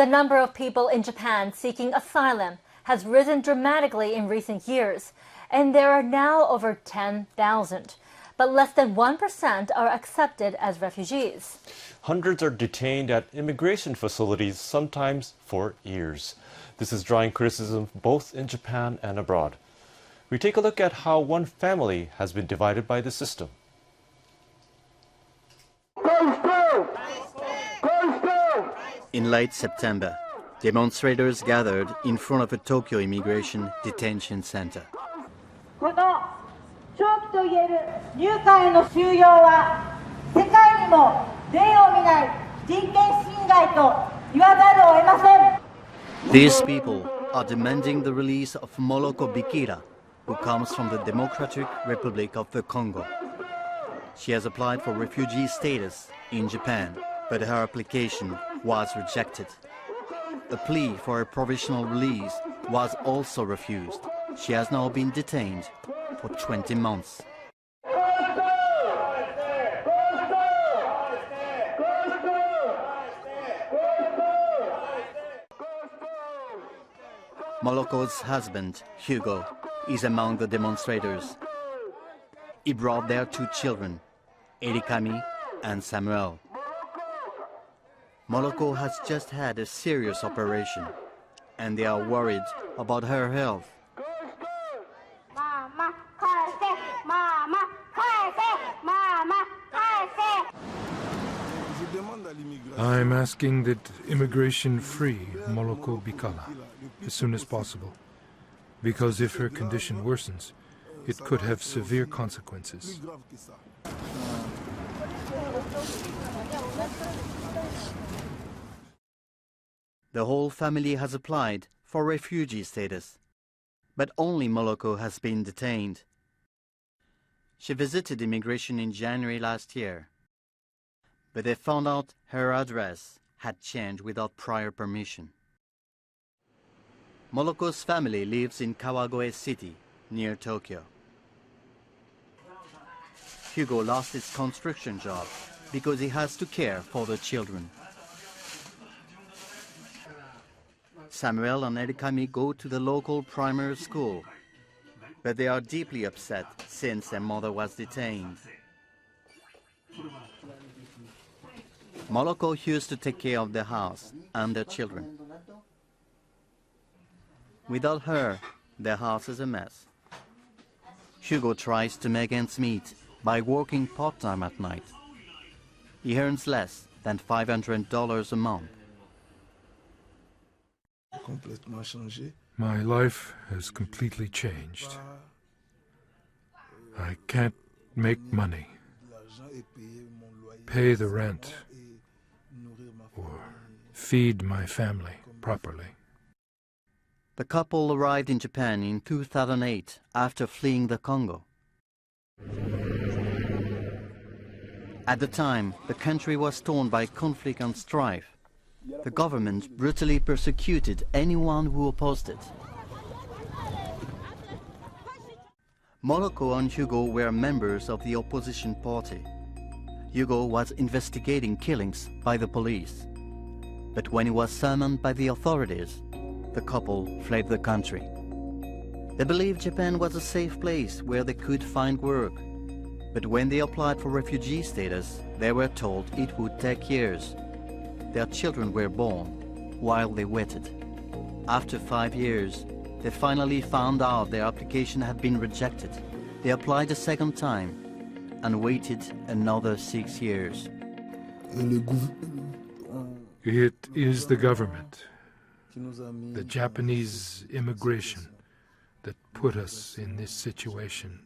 The number of people in Japan seeking asylum has risen dramatically in recent years, and there are now over 10,000. But less than 1% are accepted as refugees. Hundreds are detained at immigration facilities, sometimes for years. This is drawing criticism both in Japan and abroad. We take a look at how one family has been divided by the system. In late September, demonstrators gathered in front of a Tokyo immigration detention center. この長期といえる入管への収容は世界にも例を見ない人権侵害と言わざるを得ません。 These people are demanding the release of Moloko Bikira, who comes from the Democratic Republic of the Congo. She has applied for refugee status in Japan, but her application was rejected. A plea for a provisional release was also refused. She has now been detained for 20 months. Moloko's husband, Hugo, is among the demonstrators. He brought their two children, Erikami and Samuel. Moloko has just had a serious operation, and they are worried about her health. I'm asking that immigration free Moloko Bikala as soon as possible, because if her condition worsens, it could have severe consequences. The whole family has applied for refugee status, but only Moloko has been detained. She visited immigration in January last year, but they found out her address had changed without prior permission. Moloko's family lives in Kawagoe City, near Tokyo. Hugo lost his construction job because he has to care for the children. Samuel and Erikami go to the local primary school, but they are deeply upset since their mother was detained. Moloko used to take care of the house and their children. Without her, their house is a mess. Hugo tries to make ends meet by working part-time at night. He earns less than $500 a month. My life has completely changed. I can't make money, pay the rent, or feed my family properly. The couple arrived in Japan in 2008 after fleeing the Congo. At the time, the country was torn by conflict and strife. The government brutally persecuted anyone who opposed it. Moloko and Hugo were members of the opposition party. Hugo was investigating killings by the police. But when he was summoned by the authorities, the couple fled the country. They believed Japan was a safe place where they could find work. But when they applied for refugee status, they were told it would take years. Their children were born while they waited. After 5 years, they finally found out their application had been rejected. They applied a second time and waited another 6 years. It is the government, the Japanese immigration, that put us in this situation.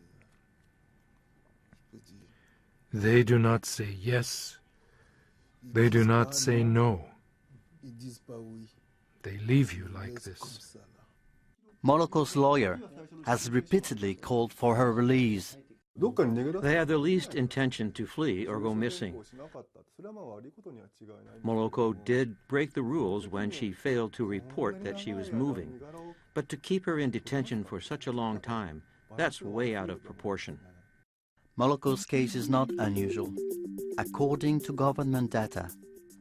They do not say yes. They do not say no. They leave you like this. Moloko's lawyer has repeatedly called for her release. They had the least intention to flee or go missing. Moloko did break the rules when she failed to report that she was moving, but to keep her in detention for such a long time, that's way out of proportion. Moloko's case is not unusual. According to government data,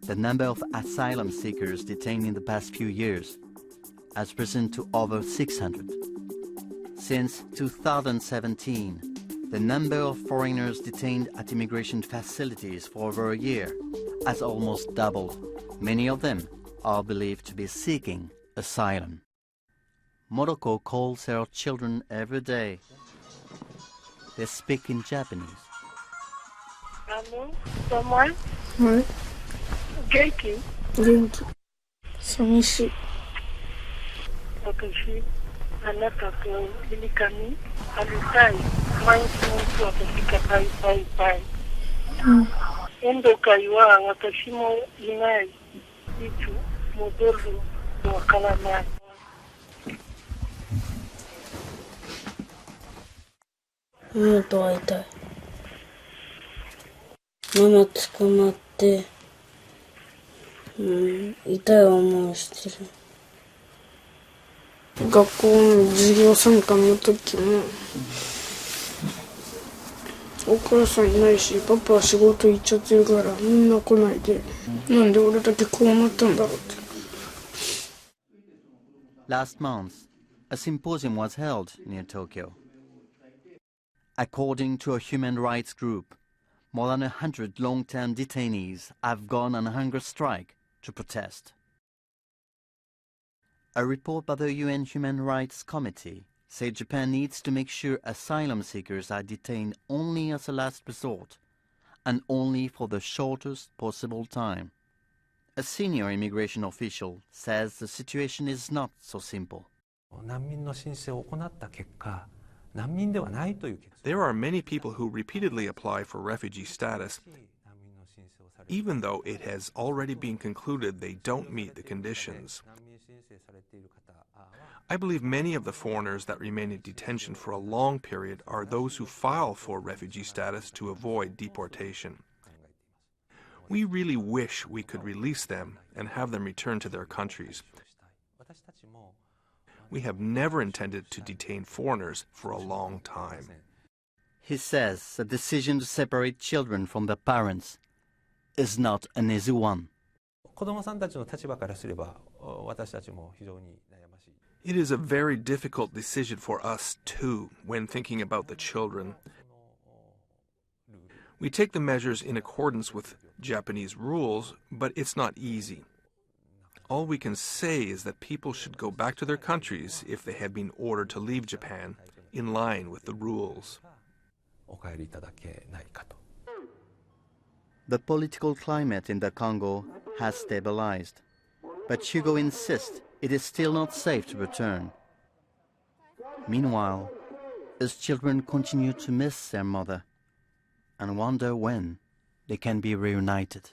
the number of asylum seekers detained in the past few years has risen to over 600. Since 2017, the number of foreigners detained at immigration facilities for over a year has almost doubled. Many of them are believed to be seeking asylum. Moroko calls her children every day. They speak in Japanese. Someone? はい、元気元気。寂しい。私、あなたとイニカに会いたい。毎日私が会いたい。運動会は私もいない。いつ戻るかわからない。ママと会いたい。ママ捕まって、痛い思いしてる。学校の授業参観の時も、お母さんいないし、パパは仕事行っちゃってるから、みんな来ないで、なんで俺だけこうなったんだろうって。Last month, a symposium was held near Tokyo. According to a human rights group, more than 100 long-term detainees have gone on hunger strike to protest. A report by the UN Human Rights Committee said Japan needs to make sure asylum seekers are detained only as a last resort and only for the shortest possible time. A senior immigration official says the situation is not so simple. There are many people who repeatedly apply for refugee status, even though it has already been concluded they don't meet the conditions. I believe many of the foreigners that remain in detention for a long period are those who file for refugee status to avoid deportation. We really wish we could release them and have them return to their countries. We have never intended to detain foreigners for a long time. He says the decision to separate children from their parents is not an easy one. It is a very difficult decision for us, too, when thinking about the children. We take the measures in accordance with Japanese rules, but it's not easy. All we can say is that people should go back to their countries if they have been ordered to leave Japan in line with the rules. The political climate in the Congo has stabilized, but Hugo insists it is still not safe to return. Meanwhile, his children continue to miss their mother and wonder when they can be reunited.